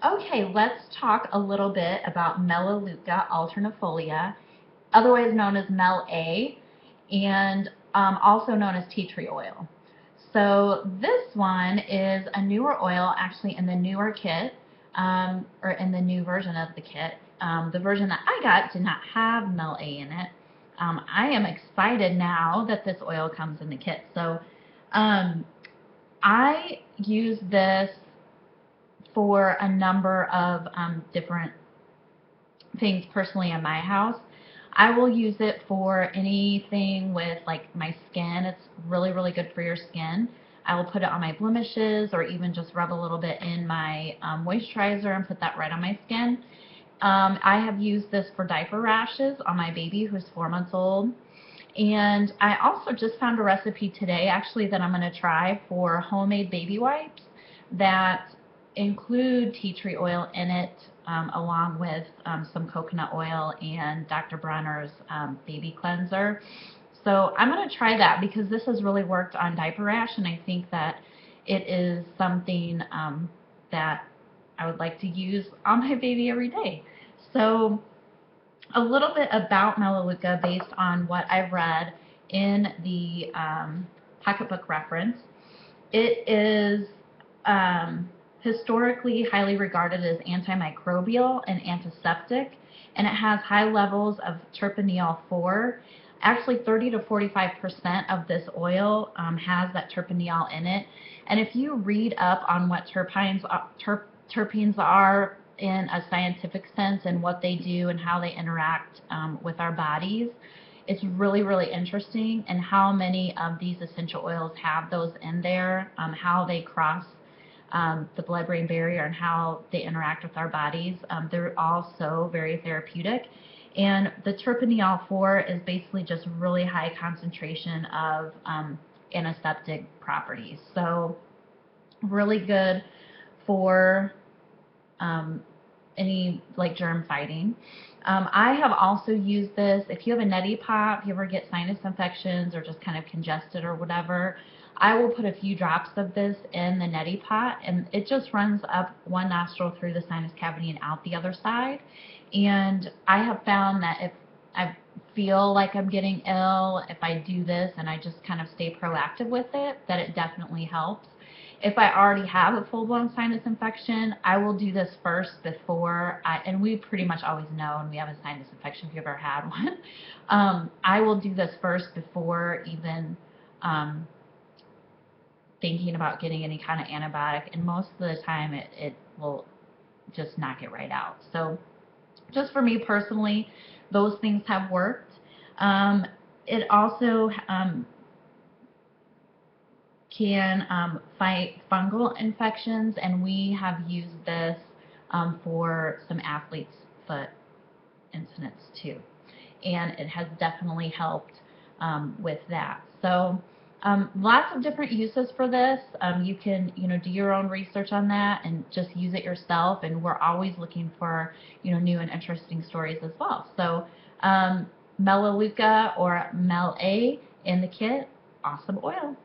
Okay, let's talk a little bit about MelA2 alternifolia, otherwise known as MelA, and also known as tea tree oil. So this one is a newer oil, actually in the newer kit, or in the new version of the kit. The version that I got did not have MelA in it. I am excited now that this oil comes in the kit. So I use this for a number of different things personally in my house. I will use it for anything with like my skin. It's really, really good for your skin. I will put it on my blemishes or even just rub a little bit in my moisturizer and put that right on my skin. I have used this for diaper rashes on my baby who's 4 months old. And I also just found a recipe today actually that I'm going to try for homemade baby wipes that include tea tree oil in it, along with some coconut oil and Dr. Bronner's baby cleanser. So I'm going to try that because this has really worked on diaper rash, and I think that it is something that I would like to use on my baby every day. So a little bit about MelA2 based on what I've read in the pocketbook reference. It is historically highly regarded as antimicrobial and antiseptic, and it has high levels of terpineol 4. Actually, 30 to 45% of this oil has that terpineol in it. And if you read up on what terpenes are in a scientific sense and what they do and how they interact with our bodies, it's really, really interesting, and how many of these essential oils have those in there, how they cross the blood-brain barrier and how they interact with our bodies. They're also very therapeutic. And the terpineol 4 is basically just really high concentration of antiseptic properties. So really good for any like germ fighting. I have also used this, if you have a neti pot, if you ever get sinus infections or just kind of congested or whatever, I will put a few drops of this in the neti pot, and it just runs up one nostril through the sinus cavity and out the other side. And I have found that if I feel like I'm getting ill, if I do this and I just kind of stay proactive with it, that it definitely helps. If I already have a full-blown sinus infection, I will do this first before and we pretty much always know when we have a sinus infection if you've ever had one. I will do this first before even thinking about getting any kind of antibiotic, and most of the time it will just knock it right out. So just for me personally, those things have worked. It also can fight fungal infections, and we have used this for some athlete's foot incidents too, and it has definitely helped with that. So lots of different uses for this. You can do your own research on that and just use it yourself, and we're always looking for new and interesting stories as well. So MelA2 or MelA in the kit, awesome oil.